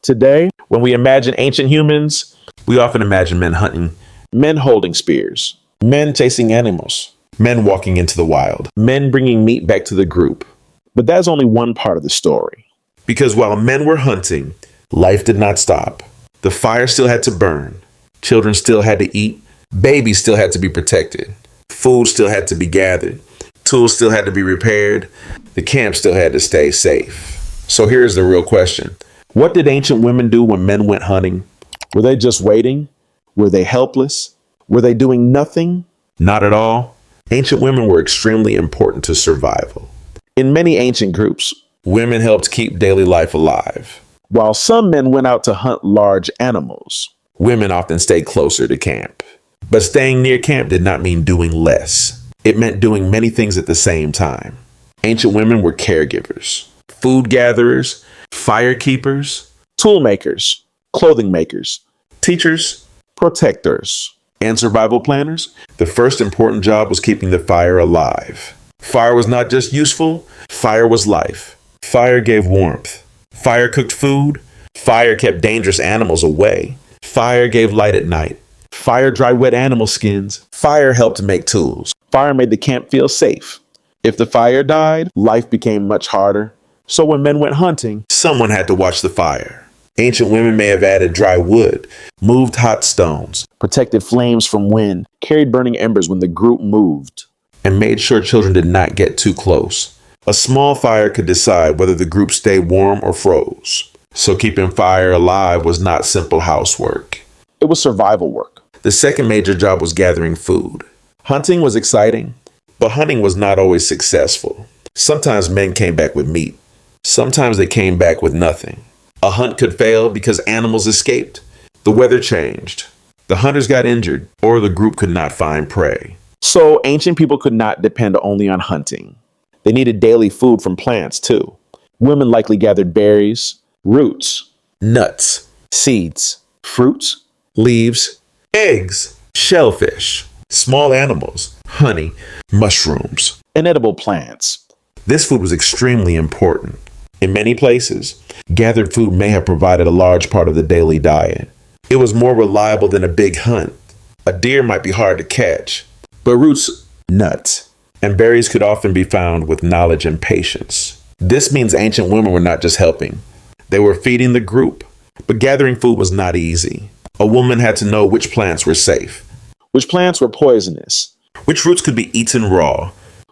Today, when we imagine ancient humans, we often imagine men hunting, men holding spears, men chasing animals, men walking into the wild, men bringing meat back to the group. But that's only one part of the story. Because while men were hunting, life did not stop. The fire still had to burn. Children still had to eat. Babies still had to be protected. Food still had to be gathered. Tools still had to be repaired. The camp still had to stay safe. So here's the real question. What did ancient women do when men went hunting? Were they just waiting? Were they helpless? Were they doing nothing? Not at all. Ancient women were extremely important to survival. In many ancient groups, women helped keep daily life alive. While some men went out to hunt large animals, women often stayed closer to camp. But staying near camp did not mean doing less. It meant doing many things at the same time. Ancient women were caregivers, food gatherers, fire keepers, tool makers, clothing makers, teachers, protectors, and survival planners. The first important job was keeping the fire alive. Fire was not just useful, fire was life. Fire gave warmth. Fire cooked food. Fire kept dangerous animals away. Fire gave light at night. Fire dried wet animal skins. Fire helped make tools. Fire made the camp feel safe. If the fire died, life became much harder. So when men went hunting, someone had to watch the fire. Ancient women may have added dry wood, moved hot stones, protected flames from wind, carried burning embers when the group moved, and made sure children did not get too close. A small fire could decide whether the group stayed warm or froze. So keeping fire alive was not simple housework. It was survival work. The second major job was gathering food. Hunting was exciting, but hunting was not always successful. Sometimes men came back with meat. Sometimes they came back with nothing. A hunt could fail because animals escaped. The weather changed. The hunters got injured, or the group could not find prey. So ancient people could not depend only on hunting. They needed daily food from plants too. Women likely gathered berries, roots, nuts, seeds, fruits, leaves, eggs, shellfish, small animals, honey, mushrooms, and edible plants. This food was extremely important. In many places, gathered food may have provided a large part of the daily diet. It was more reliable than a big hunt. A deer might be hard to catch, but roots, nuts, and berries could often be found with knowledge and patience. This means ancient women were not just helping. They were feeding the group, but gathering food was not easy. A woman had to know which plants were safe, which plants were poisonous, which roots could be eaten raw,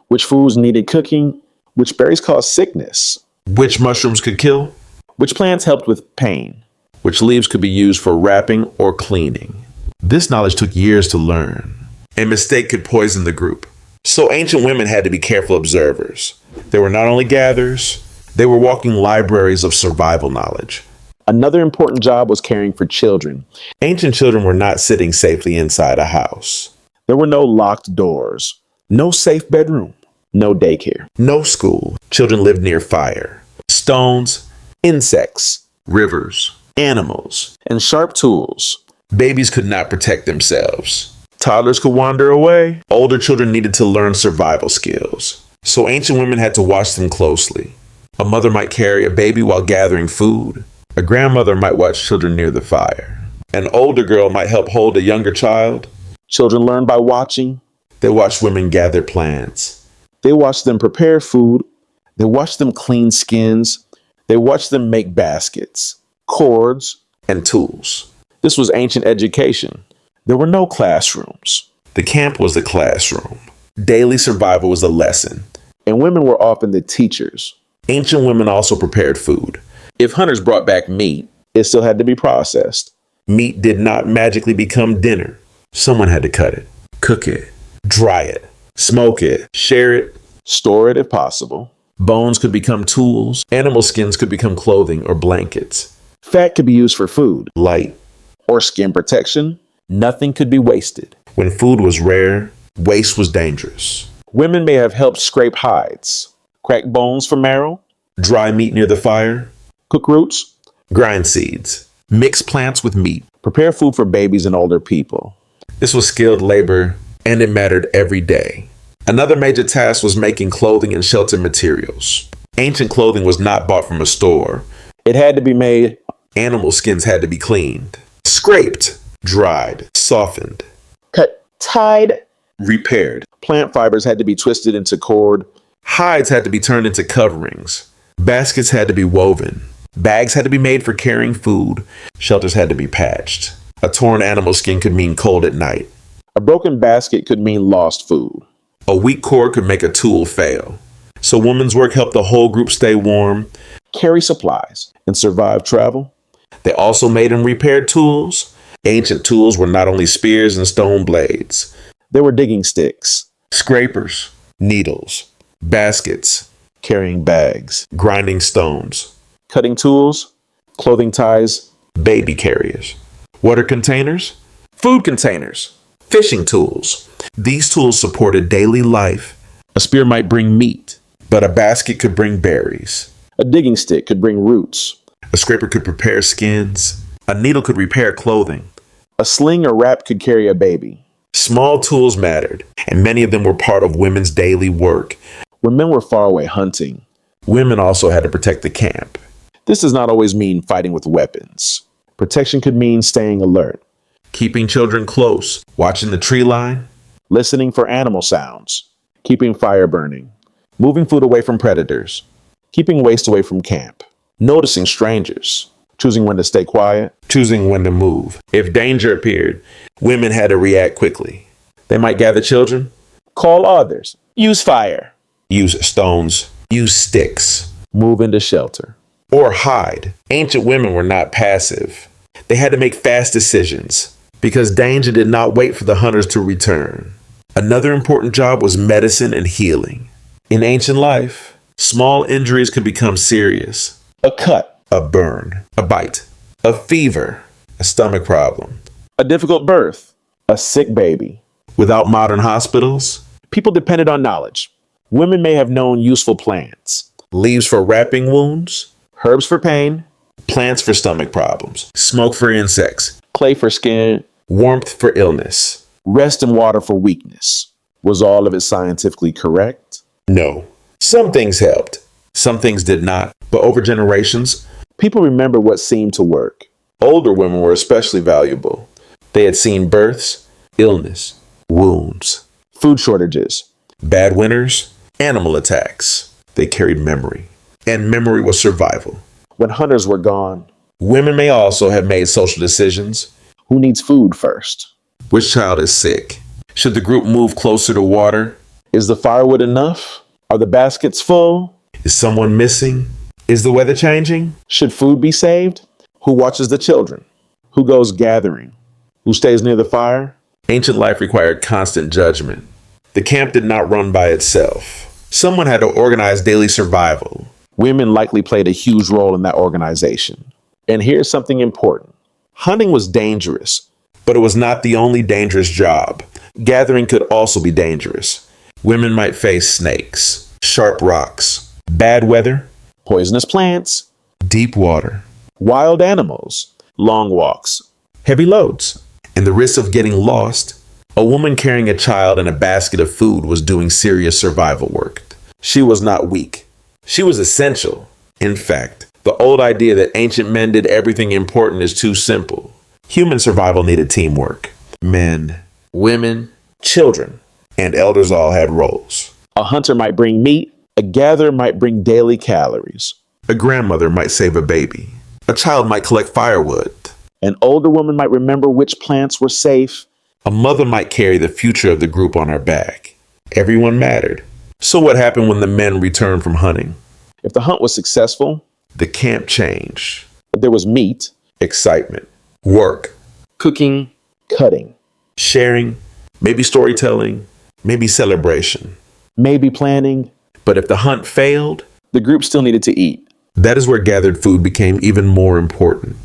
which foods needed cooking, which berries caused sickness, which mushrooms could kill, which plants helped with pain, which leaves could be used for wrapping or cleaning. This knowledge took years to learn. A mistake could poison the group. So ancient women had to be careful observers. They were not only gatherers, they were walking libraries of survival knowledge. Another important job was caring for children. Ancient children were not sitting safely inside a house. There were no locked doors, no safe bedroom, no daycare, no school. Children lived near fire, stones, insects, rivers, animals, and sharp tools. Babies could not protect themselves. Toddlers could wander away. Older children needed to learn survival skills. So ancient women had to watch them closely. A mother might carry a baby while gathering food. A grandmother might watch children near the fire. An older girl might help hold a younger child. Children learn by watching. They watched women gather plants. They watched them prepare food. They watched them clean skins. They watched them make baskets, cords, and tools. This was ancient education. There were no classrooms. The camp was the classroom. Daily survival was a lesson. And women were often the teachers. Ancient women also prepared food. If hunters brought back meat, it still had to be processed. Meat did not magically become dinner. Someone had to cut it, cook it, dry it, smoke it, share it, store it if possible. Bones could become tools. Animal skins could become clothing or blankets. Fat could be used for food, light, or skin protection. Nothing could be wasted. When food was rare, waste was dangerous. Women may have helped scrape hides, crack bones for marrow, dry meat near the fire, cook roots, grind seeds, mix plants with meat, prepare food for babies and older people. This was skilled labor, and it mattered every day. Another major task was making clothing and shelter materials. Ancient clothing was not bought from a store. It had to be made Animal skins had to be cleaned, scraped, dried, softened, Cut, tied. repaired. Plant fibers had to be twisted into cord. Hides had to be turned into coverings. Baskets had to be woven. Bags had to be made for carrying food. Shelters had to be patched. A torn animal skin could mean cold at night. A broken basket could mean lost food. A weak cord could make a tool fail. So women's work helped the whole group stay warm, Carry supplies and survive travel. They also made and repaired tools. Ancient tools were not only spears and stone blades, There were digging sticks, scrapers, needles, baskets, carrying bags, grinding stones, cutting tools, clothing ties, baby carriers, water containers, food containers, fishing tools. These tools supported daily life. A spear might bring meat. But a basket could bring berries. A digging stick could bring roots. A scraper could prepare skins. A needle could repair clothing. A sling or wrap could carry a baby. Small tools mattered, and many of them were part of women's daily work. When men were far away hunting, Women also had to protect the camp. this does not always mean fighting with weapons. Protection could mean staying alert, Keeping children close, watching the tree line, listening for animal sounds, keeping fire burning, moving food away from predators, keeping waste away from camp, noticing strangers, choosing when to stay quiet. choosing when to move. If danger appeared, women had to react quickly. They might gather children, Call others. Use fire. use stones, use sticks, Move into shelter. or hide. Ancient women were not passive. They had to make fast decisions because danger did not wait for the hunters to return. Another important job was medicine and healing. In ancient life, small injuries could become serious. A cut. A burn, a bite, a fever, a stomach problem. A difficult birth. A sick baby. Without modern hospitals, People depended on knowledge. Women may have known useful plants, leaves for wrapping wounds, herbs for pain, plants for stomach problems, smoke for insects, clay for skin, warmth for illness. rest and water for weakness. Was all of it scientifically correct? No. Some things helped, some things did not. But over generations, People remember what seemed to work. older women were especially valuable. They had seen births, illness, wounds, Food shortages, bad winters, animal attacks. They carried memory, and memory was survival. when hunters were gone. Women may also have made social decisions. Who needs food first? Which child is sick? Should the group move closer to water? Is the firewood enough? Are the baskets full? Is someone missing? Is the weather changing? Should food be saved? Who watches the children? Who goes gathering? Who stays near the fire? Ancient life required constant judgment. The camp did not run by itself. Someone had to organize daily survival. Women likely played a huge role in that organization. And here's something important. Hunting was dangerous. But it was not the only dangerous job. Gathering could also be dangerous. Women might face snakes, sharp rocks, bad weather, Poisonous plants, deep water, wild animals, long walks. heavy loads, and the risk of getting lost. A woman carrying a child and a basket of food was doing serious survival work. She was not weak. She was essential. In fact, the old idea that ancient men did everything important is too simple. Human survival needed teamwork. Men, women, children, and elders all had roles. A hunter might bring meat. A gatherer might bring daily calories. A grandmother might save a baby. A child might collect firewood. An older woman might remember which plants were safe. A mother might carry the future of the group on her back. Everyone mattered. So what happened when the men returned from hunting? If the hunt was successful, The camp changed. there was meat, Excitement, work, cooking, cutting, sharing, maybe storytelling, maybe celebration. maybe planning. But if the hunt failed, The group still needed to eat. that is where gathered food became even more important.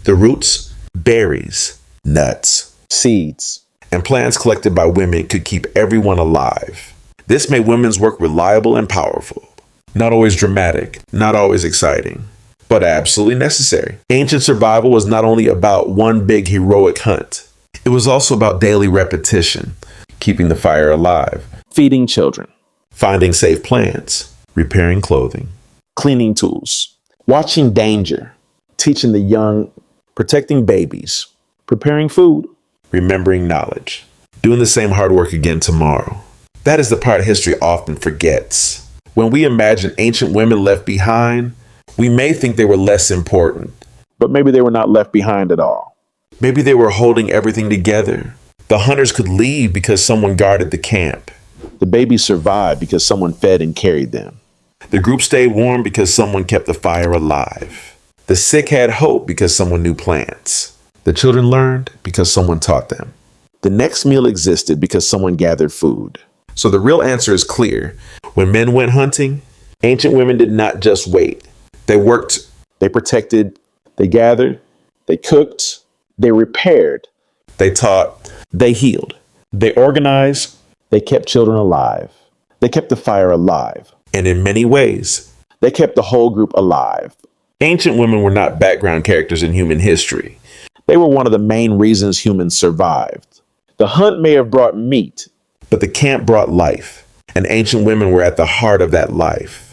The roots, berries, nuts, Seeds. and plants collected by women could keep everyone alive. This made women's work reliable and powerful. Not always dramatic, not always exciting, but absolutely necessary. Ancient survival was not only about one big heroic hunt, it was also about daily repetition, keeping the fire alive, Feeding children. finding safe plants, repairing clothing. Cleaning tools. Watching danger. teaching the young, protecting babies, preparing food, remembering knowledge, doing the same hard work again tomorrow. That is the part history often forgets. When we imagine ancient women left behind, we may think they were less important. but maybe they were not left behind at all. Maybe they were holding everything together. The hunters could leave because someone guarded the camp. The babies survived because someone fed and carried them. The group stayed warm because someone kept the fire alive. The sick had hope because someone knew plants. The children learned because someone taught them. The next meal existed because someone gathered food. So the real answer is clear. When men went hunting, ancient women did not just wait. They worked, They protected, they gathered, they cooked, they repaired, they taught, they healed. they organized, they kept children alive. They kept the fire alive. And in many ways, They kept the whole group alive. ancient women were not background characters in human history. They were one of the main reasons humans survived. The hunt may have brought meat, But the camp brought life, and ancient women were at the heart of that life.